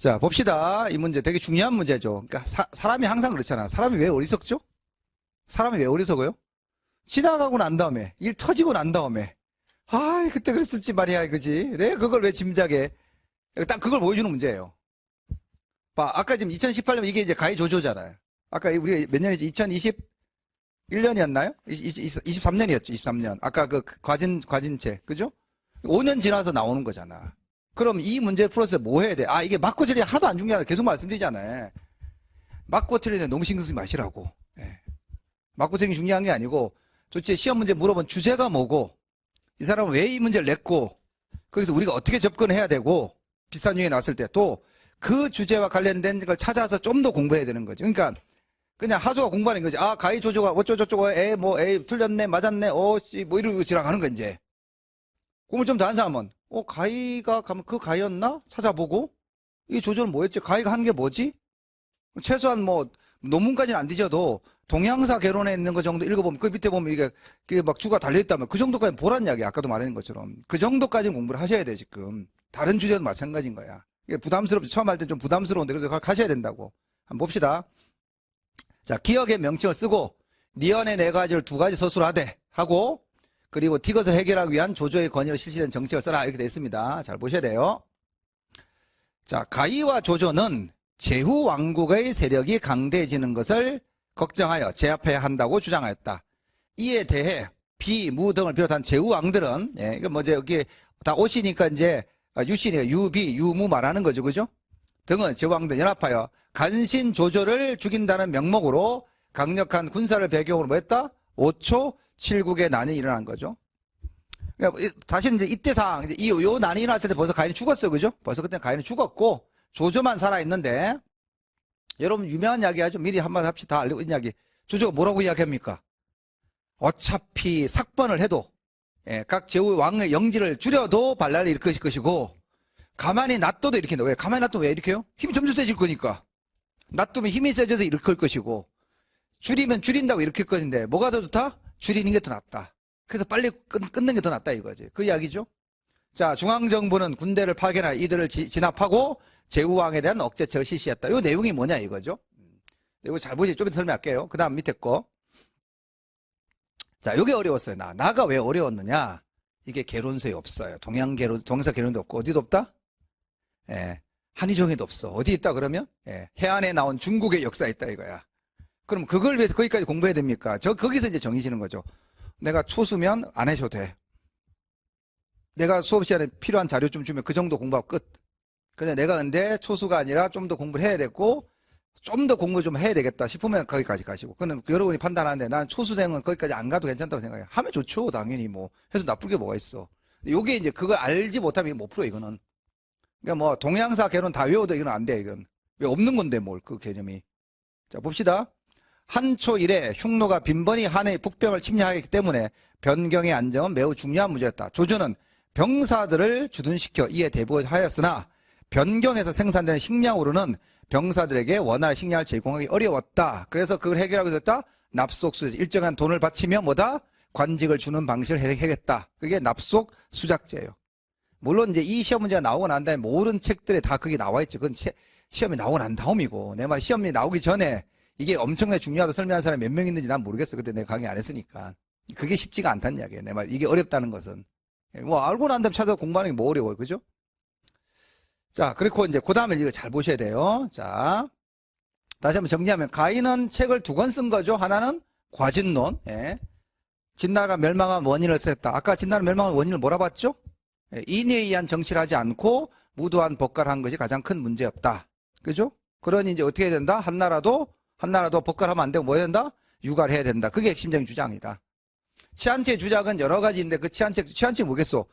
자, 봅시다. 이 문제 되게 중요한 문제죠. 그러니까 사람이 항상 그렇잖아. 사람이 왜 어리석죠? 사람이 왜 어리석어요? 지나가고 난 다음에, 일 터지고 난 다음에, 아, 그때 그랬었지 말이야, 그지? 내가 그걸 왜 짐작해? 딱 그걸 보여주는 문제예요. 봐, 아까 지금 2018년 이게 이제 가히 조조잖아요. 아까 우리가 몇 년이지? 2021년이었나요? 23년이었죠, 23년. 아까 그 과진체, 그죠? 5년 지나서 나오는 거잖아. 그럼 이 문제 풀어서 뭐 해야 돼? 아, 이게 맞고 틀리 하나도 안 중요하다. 계속 말씀드리잖아요. 맞고 틀리는 너무 신경 쓰지 마시라고. 예. 맞고 틀리는 게 중요한 게 아니고, 도대체 시험 문제 물어본 주제가 뭐고, 이 사람은 왜 이 문제를 냈고, 거기서 우리가 어떻게 접근해야 되고, 비슷한 유형이 나왔을 때 또 그 주제와 관련된 걸 찾아서 좀 더 공부해야 되는 거죠. 그러니까 그냥 하수가 공부하는 거지. 아, 가위 조조가 어쩌고저쩌고, 에이, 틀렸네, 맞았네, 뭐 이러고 지나가는 거, 이제. 공부 좀 더 한 사람은, 가위가 가면 그 가위였나? 찾아보고, 이 조조는 뭐였지? 가위가 한 게 뭐지? 최소한 뭐, 논문까지는 안 뒤져도, 동양사 개론에 있는 거 정도 읽어보면, 그 밑에 보면 이게 막 주가 달려있다면, 그 정도까지 보란 이야기, 아까도 말한 것처럼. 그 정도까지는 공부를 하셔야 돼, 지금. 다른 주제도 마찬가지인 거야. 이게 부담스럽지. 처음 할 때 좀 부담스러운데, 그래도 가셔야 된다고. 한번 봅시다. 자, 기억의 명칭을 쓰고, 니언의 네 가지를 두 가지 서술하되, 하고, 그리고 티것을 해결하기 위한 조조의 권위로 실시된 정책을 써라. 이렇게 되어 있습니다. 잘 보셔야 돼요. 자, 가희와 조조는 제후 왕국의 세력이 강대해지는 것을 걱정하여 제압해야 한다고 주장하였다. 이에 대해 비, 무 등을 비롯한 제후 왕들은, 이거 뭐죠? 여기 다 오시니까 이제 유신이에요. 유비, 유무 말하는 거죠. 그죠? 등은 제후 왕들 연합하여 간신 조조를 죽인다는 명목으로 강력한 군사를 배경으로 뭐 했다? 5초 7국의 난이 일어난 거죠. 그러니까 다시 이제 이때 상황, 요 난이 일어났을 때 벌써 가인이 죽었어요. 그죠? 벌써 그때 가인이 죽었고, 조조만 살아있는데, 여러분 유명한 이야기 하죠. 미리 한마디 합시다. 다 알고 있는 이야기. 조조가 뭐라고 이야기합니까? 어차피 삭번을 해도, 각 제후 왕의 영지를 줄여도 반란을 일으킬 것이고, 가만히 놔둬도 일으킨다. 왜? 가만히 놔두면 왜 일으켜요? 힘이 점점 세질 거니까. 놔두면 힘이 세져서 일으킬 것이고, 줄이면 줄인다고 일으킬 것인데, 뭐가 더 좋다? 줄이는 게 더 낫다. 그래서 빨리 끊는 게 더 낫다 이거지. 그 이야기죠. 자, 중앙정부는 군대를 파견하여 이들을 진압하고 제후왕에 대한 억제책을 실시했다. 이 내용이 뭐냐 이거죠. 이거 잘 보시. 좀 이따 설명할게요. 그 다음 밑에 거. 자, 이게 어려웠어요. 나가 왜 어려웠느냐? 이게 개론서에 없어요. 동양사 개론도 없고 어디도 없다? 한의종에도 없어. 어디 있다 그러면? 해안에 나온 중국의 역사에 있다 이거야. 그럼 그걸 위해서 거기까지 공부해야 됩니까? 거기서 이제 정의시는 거죠. 내가 초수면 안 해줘도 돼. 내가 수업 시간에 필요한 자료 좀 주면 그 정도 공부하고 끝. 근데 내가 근데 초수가 아니라 좀 더 공부를 해야 되고, 좀 더 공부 좀 해야 되겠다 싶으면 거기까지 가시고. 그는 여러분이 판단하는데 난 초수생은 거기까지 안 가도 괜찮다고 생각해. 하면 좋죠. 당연히 뭐. 해서 나쁠 게 뭐가 있어. 요게 이제 그걸 알지 못하면 못 풀어, 이거는. 그러니까 뭐 동양사 개론 다 외워도 이건 안 돼, 이건. 왜 없는 건데 뭘, 그 개념이. 자, 봅시다. 한초 이래 흉노가 빈번히 한해의 북병을 침략하기 때문에 변경의 안정은 매우 중요한 문제였다. 조조는 병사들을 주둔시켜 이에 대부하였으나 변경에서 생산되는 식량으로는 병사들에게 원활 식량을 제공하기 어려웠다. 그래서 그걸 해결하고 있었다. 납속수자. 일정한 돈을 바치면 뭐다? 관직을 주는 방식을 해야겠다. 그게 납속수작제예요. 물론 이제 이 시험 문제가 나오고 난 다음에 모든 책들에 다 그게 나와 있죠. 그건 시험이 나오고 난 다음이고, 내 말 시험이 나오기 전에 이게 엄청나게 중요하다고 설명하는 사람이 몇 명 있는지 난 모르겠어. 그때 내가 강의 안 했으니까. 그게 쉽지가 않다는 이야기예요. 내 말, 이게 어렵다는 것은. 뭐, 알고 난 다음에 찾아서 공부하는 게 뭐 어려워요. 그죠? 자, 그리고 이제, 그 다음에 이거 잘 보셔야 돼요. 자, 다시 한번 정리하면, 가인은 책을 두 권 쓴 거죠. 하나는 과진론. 진나라가 멸망한 원인을 썼다. 아까 진나라 멸망한 원인을 뭐라 봤죠? 인위에 의한 정치를 하지 않고 무도한 법가를 한 것이 가장 큰 문제였다. 그죠? 그러니 이제 어떻게 해야 된다? 한나라도 법가하면 안 되고 뭐 해야 된다? 유가를 해야 된다. 그게 핵심적인 주장이다. 치안체 주장은 여러 가지인데 그 치안체 뭐겠어?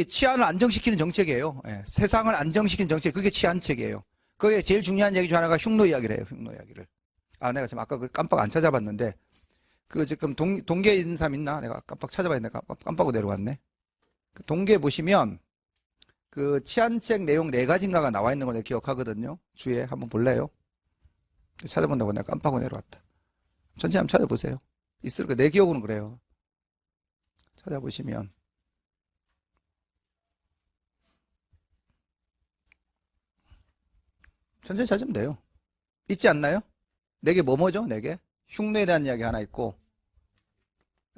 치안을 안정시키는 정책이에요. 세상을 안정시키는 정책, 그게 치안책이에요. 그게 제일 중요한 얘기 중 하나가 흉노 이야기를 해요. 흉노 이야기를. 아, 내가 지금 아까 깜빡 안 찾아봤는데 그 지금 동계에 있는 사람 있나? 내가 깜빡 찾아봤는데 깜빡하고 내려왔네. 그 동계 보시면 그 치안책 내용 4가지인가가 나와 있는 걸 내가 기억하거든요. 주에 한번 볼래요? 찾아본다고 내가 깜빡하고 내려왔다. 천천히 한번 찾아보세요. 있을 거, 내 기억으로는 그래요. 찾아보시면. 천천히 찾으면 돼요. 있지 않나요? 4개 뭐죠? 4개? 흉노에 대한 이야기 하나 있고,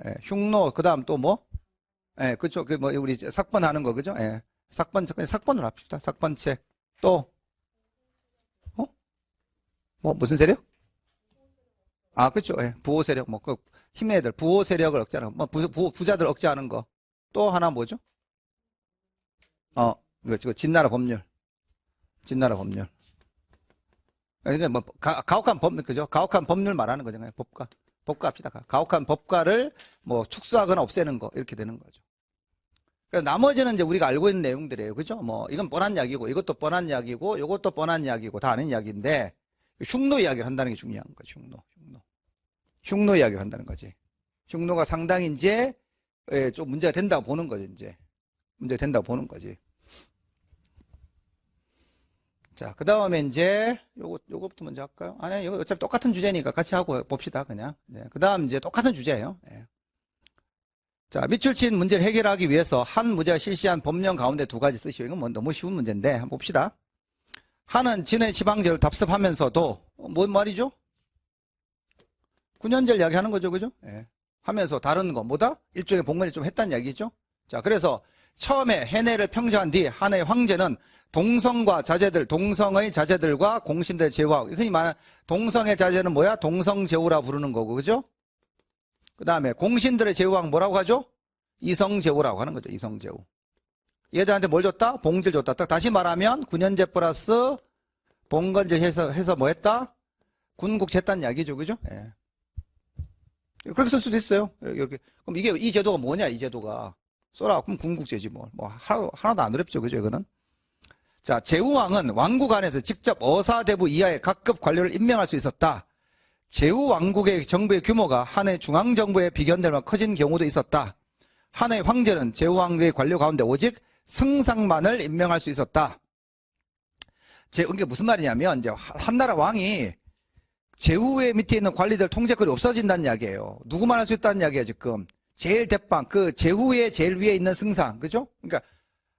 예, 흉노, 그 다음 또 뭐? 예, 그쵸. 우리 삭번 하는 거, 그죠? 예. 삭번을 합시다. 삭번책. 또, 무슨 세력? 아, 그쵸. 예. 부호 세력, 힘의 애들, 부호 세력을 억제하는 거, 부자들 억제하는 거. 또 하나 뭐죠? 이거 진나라 법률. 진나라 법률. 그러니까 가혹한 법률, 그죠? 가혹한 법률 말하는 거잖아요. 법과 합시다. 가혹한 법과를 축소하거나 없애는 거, 이렇게 되는 거죠. 그래서 나머지는 이제 우리가 알고 있는 내용들이에요. 그죠? 이건 뻔한 이야기고, 이것도 뻔한 이야기고, 이것도 뻔한 이야기고, 다 아는 이야기인데, 흉노 이야기를 한다는 게 중요한 거죠. 흉노 이야기를 한다는 거지. 흉노가 상당히 이제, 좀 문제가 된다고 보는 거죠, 이제. 문제가 된다고 보는 거지. 자, 그 다음에 이제, 요거부터 먼저 할까요? 아니, 이거 어차피 똑같은 주제니까 같이 하고 봅시다, 그냥. 네, 그 다음 이제 똑같은 주제예요. 네. 자, 밑줄친 문제를 해결하기 위해서 한 무제가 실시한 법령 가운데 2가지 쓰시오. 이건 너무 쉬운 문제인데, 한번 봅시다. 한은 진해 지방제를 답습하면서도, 뭔 말이죠? 9년제를 이야기하는 거죠, 그죠? 네. 하면서 다른 거, 뭐다? 일종의 봉건이 좀 했다는 이야기죠? 자, 그래서 처음에 해내를 평정한 뒤 한의 황제는 동성의 자제들과 공신들의 제후하고, 흔히 말하는 동성의 자제는 뭐야? 동성제후라 부르는 거고, 그죠? 그 다음에 공신들의 제후왕 뭐라고 하죠? 이성제후라고 하는 거죠. 이성제후. 얘들한테 뭘 줬다? 봉지를 줬다. 딱 다시 말하면 9년제 플러스 봉건제 해서 뭐 했다? 군국제 했다는 이야기죠. 그죠? 예. 그렇게 쓸 수도 있어요. 이렇게. 그럼 이 제도가 뭐냐? 이 제도가. 써라. 그럼 군국제지 뭐. 하나도 안 어렵죠. 그죠? 이거는. 자, 제후왕은 왕국 안에서 직접 어사대부 이하의 각급 관료를 임명할 수 있었다. 제후왕국의 정부의 규모가 한해 중앙정부에 비견될 만큼 커진 경우도 있었다. 한해 황제는 제후왕국의 관료 가운데 오직 승상만을 임명할 수 있었다. 이게 무슨 말이냐면, 이제 한나라 왕이 제후의 밑에 있는 관리들 통제권이 없어진다는 이야기예요. 누구만 할 수 있다는 이야기예요, 지금. 제일 대빵, 제후의 제일 위에 있는 승상, 그죠? 그러니까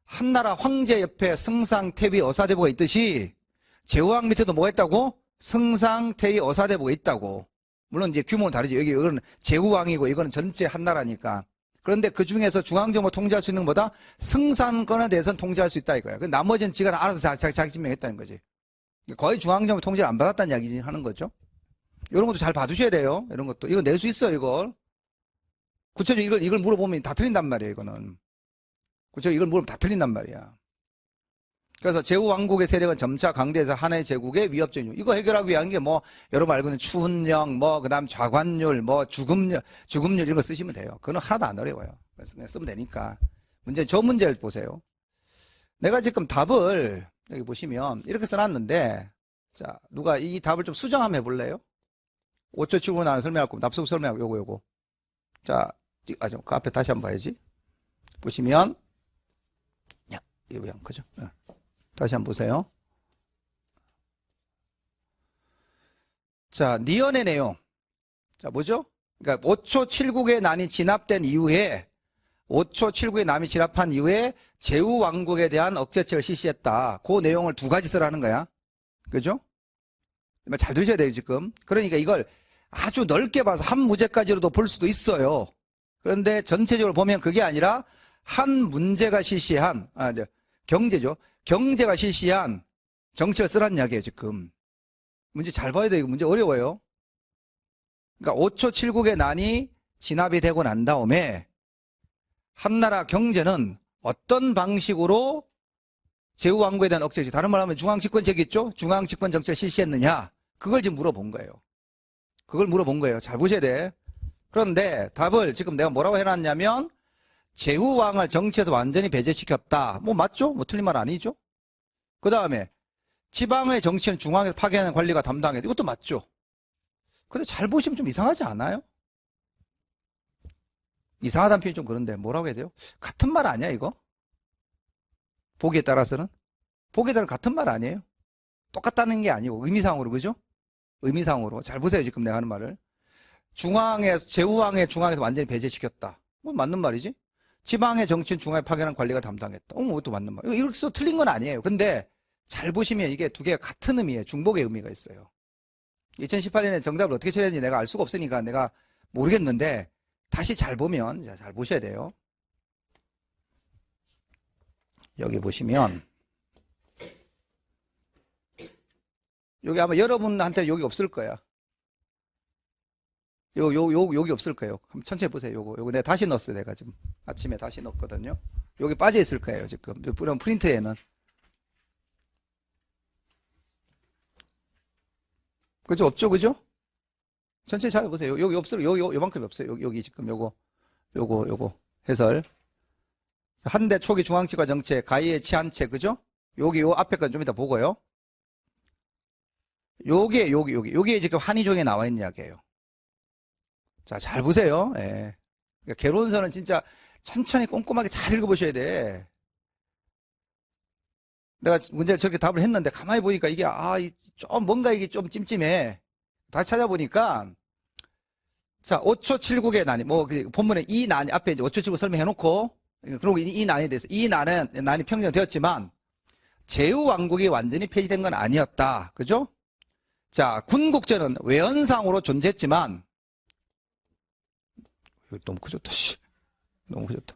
한나라 황제 옆에 승상, 태위, 어사대부가 있듯이 제후왕 밑에도 뭐 했다고? 승상, 태위, 어사대부가 있다고. 물론 이제 규모는 다르죠. 이거는 제후왕이고 이거는 전체 한나라니까. 그런데 그 중에서 중앙정부 통제할 수 있는 것보다 승상권에 대해서는 통제할 수 있다 이거야. 나머지는 지가 다 알아서 자기 지명했다는 거지. 거의 중앙정부 통제를 안 받았다는 이야기 하는 거죠. 이런 것도 잘 봐두셔야 돼요. 이런 것도. 이거 낼 수 있어요, 이걸. 구체적으로 이걸 물어보면 다 틀린단 말이에요, 이거는. 구체적으로 이걸 물어보면 다 틀린단 말이야. 그래서 제후왕국의 세력은 점차 강대해서 한해 제국의 위협적인 이거 해결하기 위한 게 여러분 알고 있는 추훈령, 그다음 좌관율, 주금률 이런 거 쓰시면 돼요. 그건 하나도 안 어려워요. 그래서 그냥 쓰면 되니까. 저 문제를 보세요. 내가 지금 답을 여기 보시면 이렇게 써놨는데, 자, 누가 이 답을 좀 수정 한번 해볼래요? 5초 치고 나는 설명할 거면 납속 설명하고 요거. 자, 그 앞에 다시 한번 봐야지. 보시면, 이거 왜 안 크죠? 다시 한번 보세요. 자, 니언의 내용. 자, 뭐죠? 그러니까 5초 7국의 난이 진압된 이후에 5초 7국의 난이 진압한 이후에 제후왕국에 대한 억제책을 실시했다. 그 내용을 2가지 쓰라는 거야. 그죠? 잘 들으셔야 돼요, 지금. 그러니까 이걸 아주 넓게 봐서 한 무제까지로도 볼 수도 있어요. 그런데 전체적으로 보면 그게 아니라 한 문제가 실시한, 경제죠. 경제가 실시한 정책을 쓰라는 이야기예요, 지금. 문제 잘 봐야 돼요. 이거 문제 어려워요. 그러니까 5초 7국의 난이 진압이 되고 난 다음에 한나라 경제는 어떤 방식으로 제후왕국에 대한 억제지, 다른 말로 하면 중앙집권제기 있죠? 중앙집권 정책을 실시했느냐? 그걸 지금 물어본 거예요. 그걸 물어본 거예요. 잘 보셔야 돼. 그런데 답을 지금 내가 뭐라고 해놨냐면 제후왕을 정치에서 완전히 배제시켰다. 맞죠? 틀린 말 아니죠? 그 다음에 지방의 정치는 중앙에서 파괴하는 관리가 담당해. 이것도 맞죠? 근데 잘 보시면 좀 이상하지 않아요? 이상하다는 표현이 좀 그런데 뭐라고 해야 돼요? 같은 말 아니야 이거? 보기에 따라서는? 보기에 따라 같은 말 아니에요? 똑같다는 게 아니고 의미상으로, 그죠? 의미상으로. 잘 보세요, 지금 내가 하는 말을. 제후왕의 중앙에서 완전히 배제시켰다. 맞는 말이지? 지방의 정치는 중앙에 파견한 관리가 담당했다. 그것도 맞는 말. 이렇게 해서 틀린 건 아니에요. 근데 잘 보시면 이게 두 개가 같은 의미예요. 중복의 의미가 있어요. 2018년에 정답을 어떻게 처리했는지 내가 알 수가 없으니까 내가 모르겠는데 다시 잘 보면, 자, 잘 보셔야 돼요. 여기 보시면 여기 아마 여러분한테 여기 없을 거야. 여기 없을 거예요. 한번 천천히 보세요. 요거 내가 다시 넣었어요. 내가 지금 아침에 다시 넣었거든요. 여기 빠져 있을 거예요. 지금 이런 프린트에는. 그죠? 없죠? 그죠? 천천히 잘 보세요. 여기 없어요. 요만큼이 없어요. 여기 지금 요거 해설. 한대 초기 중앙치과 정체, 가이의 치안체, 그죠? 요 앞에 건 좀 이따 보고요. 요게 지금 한의종에 나와 있는 이야기예요. 자, 잘 보세요. 예. 그러니까 개론서는 진짜 천천히 꼼꼼하게 잘 읽어보셔야 돼. 내가 문제를 저렇게 답을 했는데 가만히 보니까 이게, 뭔가 이게 좀 찜찜해. 다시 찾아보니까, 자, 5초 7국의 난이, 본문에 이 난이, 앞에 이제 5초 7국 설명해놓고, 그리고 이 난에 대해서, 난이 평정되었지만, 제후왕국이 완전히 폐지된 건 아니었다. 그죠? 자, 군국제는 외연상으로 존재했지만, 이거 너무 커졌다, 씨. 너무 커졌다.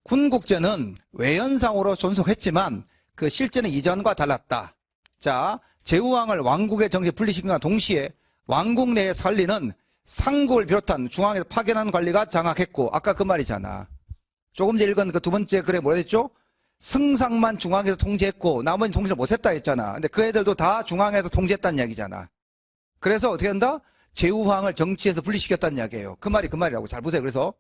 군국제는 외연상으로 존속했지만, 그 실제는 이전과 달랐다. 자, 제후왕을 왕국의 정치에 분리시킨과 동시에 왕국 내에 살리는 상국을 비롯한 중앙에서 파견한 관리가 장악했고, 아까 그 말이잖아. 조금 전에 읽은 그 두 번째 글에 뭐라 했죠? 승상만 중앙에서 통제했고 나머지는 통제를 못했다 했잖아. 근데 그 애들도 다 중앙에서 통제했다는 이야기잖아. 그래서 어떻게 한다? 제후왕을 정치에서 분리시켰다는 이야기예요. 그 말이라고. 잘 보세요. 그래서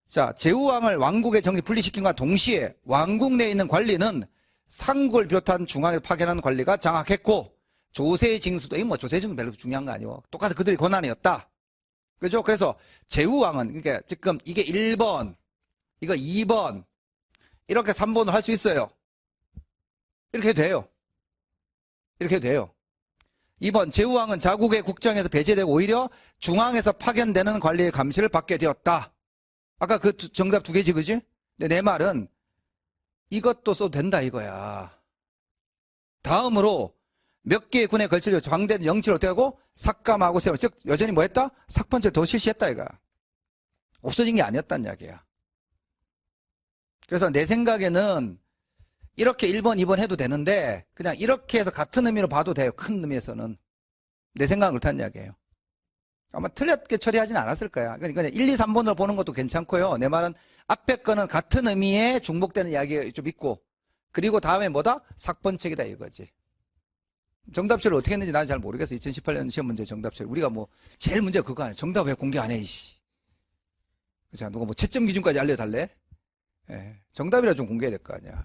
자, 제후왕을 왕국의 정치 분리시킨과 동시에 왕국 내에 있는 관리는 상국을 비롯한 중앙에서 파견한 관리가 장악했고, 조세의 징수도, 조세의 징수 별로 중요한 거 아니고 똑같은 그들의 권한이었다. 그죠? 그래서 제후왕은, 그러니까 지금 이게 1번, 이거 2번, 이렇게 3번을 할 수 있어요. 이렇게 해도 돼요. 이렇게 해도 돼요. 2번, 제후왕은 자국의 국정에서 배제되고 오히려 중앙에서 파견되는 관리의 감시를 받게 되었다. 아까 그 정답 두 개지, 그지? 근데 내 말은 이것도 써도 된다 이거야. 다음으로 몇 개의 군에 걸쳐져 장대는 영치를 어떻게 하고 삭감하고 세워. 즉 여전히 뭐 했다? 삭번제를 더 실시했다 이거. 없어진 게 아니었다는 이야기야. 그래서 내 생각에는 이렇게 1번, 2번 해도 되는데 그냥 이렇게 해서 같은 의미로 봐도 돼요. 큰 의미에서는. 내 생각은 그렇다는 이야기예요. 아마 틀렸게 처리하진 않았을 거야. 그러니까 1, 2, 3번으로 보는 것도 괜찮고요. 내 말은 앞에 거는 같은 의미에 중복되는 이야기가 좀 있고, 그리고 다음에 뭐다? 삭번책이다 이거지. 정답처를 어떻게 했는지 나는 잘 모르겠어. 2018년 시험 문제 정답처를. 우리가 제일 문제가 그거 아니야. 정답 왜 공개 안 해, 이씨. 자, 누가 채점 기준까지 알려달래? 예, 정답이라 좀 공개해야 될 거 아니야.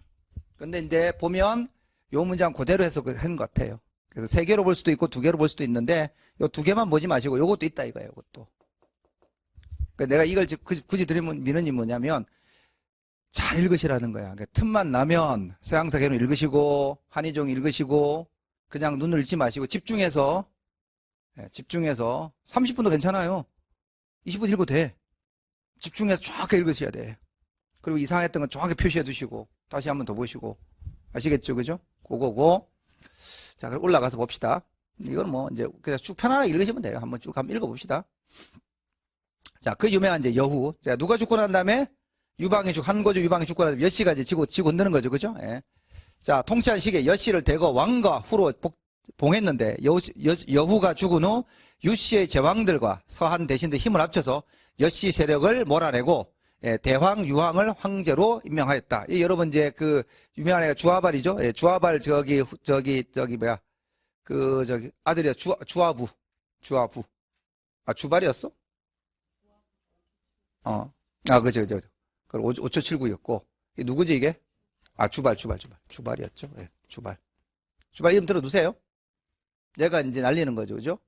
근데 이제 보면 요 문장 그대로 해서 한 것 같아요. 그래서 3개로 볼 수도 있고 2개로 볼 수도 있는데 요 2개만 보지 마시고 요것도 있다 이거예요. 요것도. 그러니까 내가 이걸 굳이 드리는 민원이 뭐냐면 잘 읽으시라는 거야. 그러니까 틈만 나면 서양사 개론 읽으시고 한의종 읽으시고 그냥 눈을 읽지 마시고 집중해서 30분도 괜찮아요. 20분 읽어도 돼. 집중해서 정확하게 읽으셔야 돼. 그리고 이상했던 건 정확하게 표시해 두시고 다시 한번 더 보시고 아시겠죠? 그죠? 그거고. 자, 그럼 올라가서 봅시다. 이건 이제 그냥 쭉 편안하게 읽으시면 돼요. 한번 쭉 읽어봅시다. 자, 그 유명한 이제 여후. 자, 누가 죽고 난 다음에 유방이 한고조 유방이 죽고 난 다음에 여씨가 이제 지고 흔드는 거죠. 그죠? 예. 자, 통치한 시기에 여씨를 대거 왕과 후로 봉했는데 여후가 죽은 후 유씨의 제왕들과 서한 대신들 힘을 합쳐서 여씨 세력을 몰아내고 대황 유황을 황제로 임명하였다. 여러분 이제 그 유명한 애가 주아발이죠. 주아발 아들이야 주아부. 아 주발이었어? 그죠. 그럼 5초79였고 누구지 이게? 아 주발이었죠. 예, 주발 이름 들어두세요. 얘가 이제 날리는 거죠, 그죠?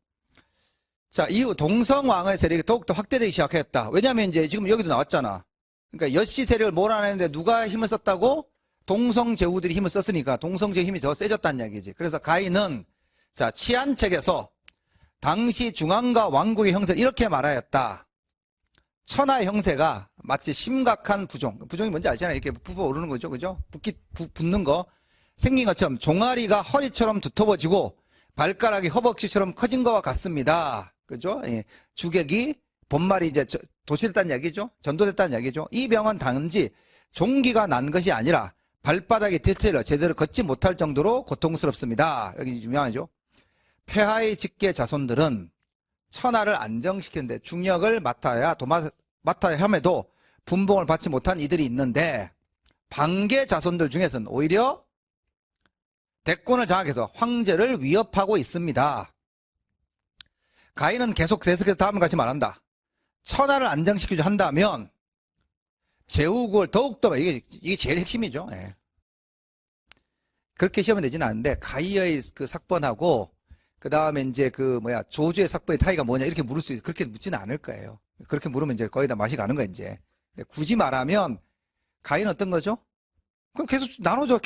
자, 이후 동성왕의 세력이 더욱더 확대되기 시작했다. 왜냐면 이제 지금 여기도 나왔잖아. 그러니까 여씨 세력을 몰아내는데 누가 힘을 썼다고? 동성제후들이 힘을 썼으니까 동성제후 힘이 더 세졌다는 이야기지. 그래서 가인은 자, 치안책에서 당시 중앙과 왕국의 형세를 이렇게 말하였다. 천하의 형세가 마치 심각한 부종이 뭔지 아시잖아요. 이렇게 부어 오르는 거죠, 그죠? 붙는 거. 생긴 것처럼 종아리가 허리처럼 두터워지고 발가락이 허벅지처럼 커진 것과 같습니다. 그죠? 예. 주객이 본말이 이제 도취됐다는 얘기죠. 전도됐다는 얘기죠. 이 병은 단지 종기가 난 것이 아니라 발바닥이 뒤틀려 제대로 걷지 못할 정도로 고통스럽습니다. 여기 유명하죠. 폐하의 직계 자손들은 천하를 안정시키는데 중력을 맡아야 함에도 분봉을 받지 못한 이들이 있는데 반계 자손들 중에서는 오히려 대권을 장악해서 황제를 위협하고 있습니다. 가인은 계속해서 다음과 같이 말한다. 천하를 안정시키려 한다면 제후국을 더욱더 이게 제일 핵심이죠. 예. 그렇게 시험에 내지는 않는데 가이의 그 sak번하고 그 다음에 이제 조주의 sak번의 차이가 뭐냐 이렇게 물을 수 있어. 그렇게 묻지는 않을 거예요. 그렇게 물으면 이제 거의 다 맛이 가는 거야 이제. 근데 굳이 말하면 가인은 어떤 거죠? 그럼 계속 나눠줘.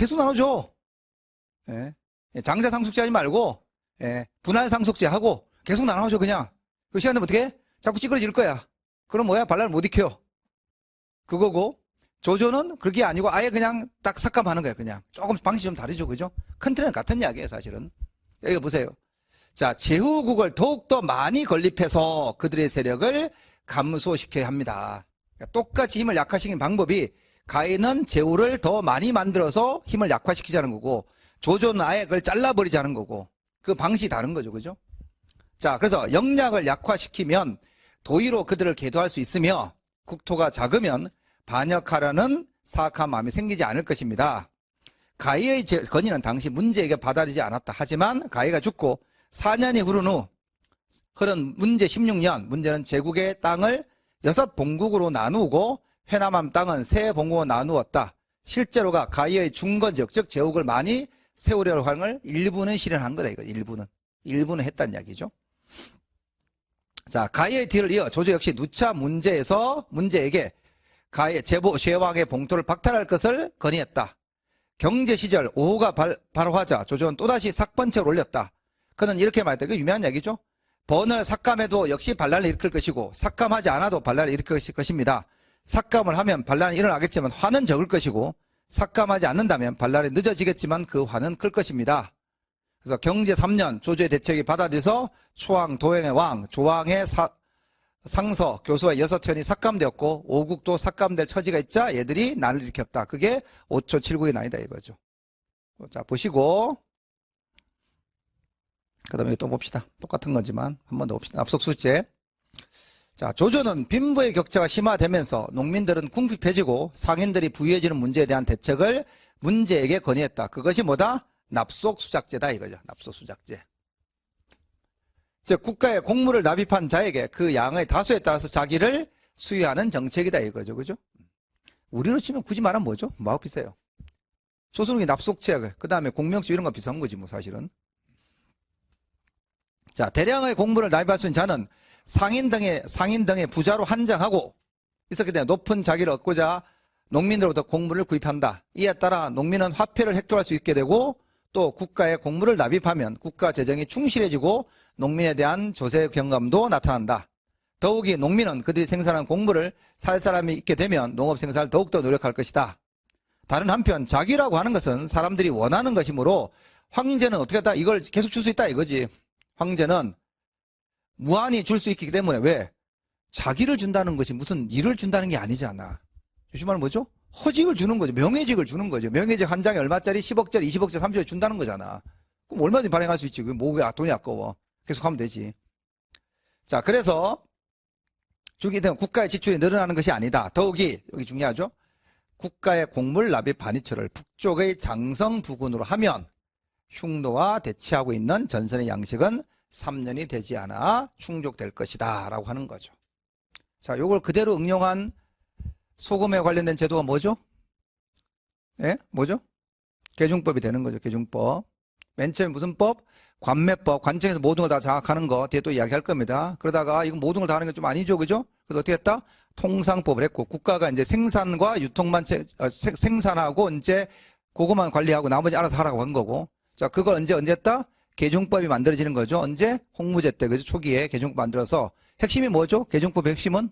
예. 장자 상속제 하지 말고 예. 분할 상속제 하고 계속 나눠줘 그냥. 그 시간 되면 어떻게 해? 자꾸 찌그러질 거야. 그럼 뭐야? 반란을 못 익혀. 그거고 조조는 그게 아니고 아예 그냥 딱 삭감하는 거예요. 그냥 조금 방식이 좀 다르죠. 그죠? 큰 틀은 같은 이야기예요. 사실은. 여기 보세요. 자, 제후국을 더욱더 많이 건립해서 그들의 세력을 감소시켜야 합니다. 그러니까 똑같이 힘을 약화시키는 방법이 가인은 제후를 더 많이 만들어서 힘을 약화시키자는 거고 조조는 아예 그걸 잘라버리자는 거고 그 방식이 다른 거죠. 그죠? 자, 그래서 영약을 약화시키면 도의로 그들을 계도할 수 있으며 국토가 작으면 반역하려는 사악한 마음이 생기지 않을 것입니다. 가희의 건의는 당시 문제에게 받아들이지 않았다. 하지만 가희가 죽고 4년이 흐른 문제 16년, 문제는 제국의 땅을 6본국으로 나누고 회남함 땅은 3본국으로 나누었다. 실제로가 가희의 중건적, 즉 제국을 많이 세우려고 하는 걸 일부는 실현한 거다. 이거 일부는 했다는 이야기죠. 자, 가희의 뒤를 이어 조조 역시 누차 문제에게 가희 제왕의 봉토를 박탈할 것을 건의했다. 경제 시절 오후가 발화하자 조조는 또다시 삭번책을 올렸다. 그는 이렇게 말했다. 그 유명한 얘기죠. 번을 삭감해도 역시 반란을 일으킬 것이고 삭감하지 않아도 반란을 일으킬 것입니다. 삭감을 하면 반란이 일어나겠지만 화는 적을 것이고 삭감하지 않는다면 반란이 늦어지겠지만 그 화는 클 것입니다. 그래서 경제 3년 조조의 대책이 받아들여서 초왕, 도행의 왕, 조왕의 상서, 교수와 6회원이 삭감되었고 5국도 삭감될 처지가 있자 얘들이 난을 일으켰다. 그게 5초 7국의 난이다 이거죠. 자, 보시고 그 다음에 또 봅시다. 똑같은 거지만 한 번 더 봅시다. 앞속 숙제. 자, 조조는 빈부의 격차가 심화되면서 농민들은 궁핍해지고 상인들이 부유해지는 문제에 대한 대책을 문제에게 건의했다. 그것이 뭐다? 납속수작제다 이거죠. 납속수작제. 즉 국가의 공물을 납입한 자에게 그 양의 다수에 따라서 자기를 수여하는 정책이다 이거죠. 그죠? 우리로 치면 굳이 말하면 뭐죠? 뭐하고 비슷해요? 조선국이 납속제약, 그 다음에 공명수 이런 거 비슷한 거지 뭐 사실은. 자, 대량의 공물을 납입할 수 있는 자는 상인 등의 부자로 한정하고 있었기 때문에 높은 자기를 얻고자 농민들로부터 공물을 구입한다. 이에 따라 농민은 화폐를 획득할 수 있게 되고 또 국가의 공물을 납입하면 국가 재정이 충실해지고 농민에 대한 조세 경감도 나타난다. 더욱이 농민은 그들이 생산한 곡물을 살 사람이 있게 되면 농업 생산을 더욱더 노력할 것이다. 다른 한편 자기라고 하는 것은 사람들이 원하는 것이므로 황제는 어떻게 했다? 이걸 계속 줄 수 있다 이거지. 황제는 무한히 줄 수 있기 때문에 왜? 자기를 준다는 것이 무슨 일을 준다는 게 아니잖아. 요즘 말은 뭐죠? 허직을 주는 거죠. 명예직을 주는 거죠. 명예직 한 장에 얼마짜리? 10억짜리, 20억짜리, 30억짜리 준다는 거잖아. 그럼 얼마든지 발행할 수 있지. 그게 뭐가 돈이 아까워. 계속 하면 되지. 자, 그래서 주기 때문에 국가의 지출이 늘어나는 것이 아니다. 더욱이 여기 중요하죠. 국가의 곡물 납입 반이처를 북쪽의 장성 부근으로 하면 흉노와 대치하고 있는 전선의 양식은 3년이 되지 않아 충족될 것이다 라고 하는 거죠. 자, 요걸 그대로 응용한 소금에 관련된 제도가 뭐죠? 예? 뭐죠? 계중법이 되는 거죠. 계중법. 맨 처음에 무슨 법? 관매법. 관청에서 모든 걸 다 장악하는 거 뒤에 또 이야기할 겁니다. 그러다가 이건 모든 걸 다 하는 게 좀 아니죠. 그죠? 그래서 어떻게 했다? 통상법을 했고 국가가 이제 생산과 유통만 생산하고 이제 그것만 관리하고 나머지 알아서 하라고 한 거고. 자, 그걸 언제 했다? 계중법이 만들어지는 거죠. 언제? 홍무제 때, 그죠? 초기에 계중법 만들어서. 핵심이 뭐죠? 계중법의 핵심은?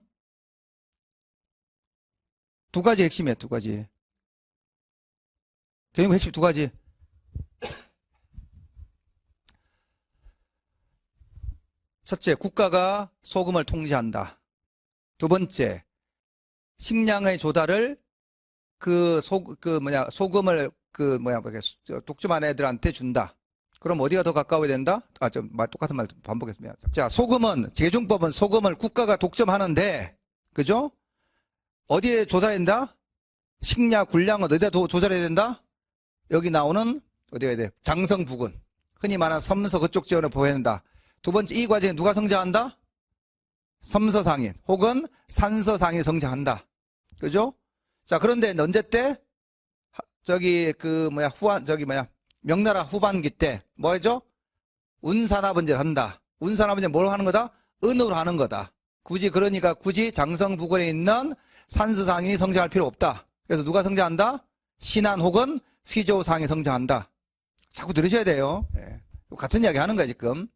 두 가지 핵심이에요, 두 가지. 계중법 핵심 두 가지. 첫째, 국가가 소금을 통제한다. 두 번째, 식량의 조달을 소금을 독점한 애들한테 준다. 그럼 어디가 더 가까워야 된다? 똑같은 말 반복했습니다. 자, 제중법은 소금을 국가가 독점하는데, 그죠? 어디에 조달한다? 식량, 군량은 어디다 조달해야 된다? 여기 나오는, 어디가 해야 돼? 장성 부근. 흔히 말하는 섬서 그쪽 지역을 보여야 된다. 두 번째, 이 과정에 누가 성장한다? 섬서 상인, 혹은 산서 상인이 성장한다. 그죠? 자, 그런데 언제 때? 명나라 후반기 때, 뭐죠? 운산하번제를 한다. 운산하번제 뭘 하는 거다? 은으로 하는 거다. 그러니까 굳이 장성 부근에 있는 산서 상인이 성장할 필요 없다. 그래서 누가 성장한다? 신안 혹은 휘조 상인이 성장한다. 자꾸 들으셔야 돼요. 네. 같은 이야기 하는 거야, 지금.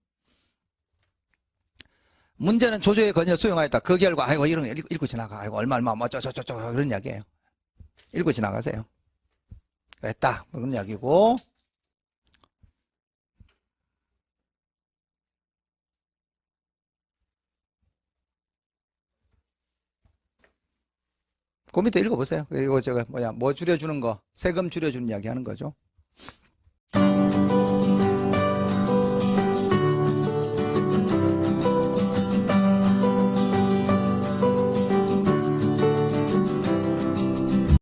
문제는 조조의 건의를 수용하였다. 그 결과, 이런 거 읽고 지나가. 얼마, 그런 이야기예요. 읽고 지나가세요. 했다. 그런 이야기고. 그 밑에 읽어보세요. 이거 뭐 줄여주는 거, 세금 줄여주는 이야기 하는 거죠.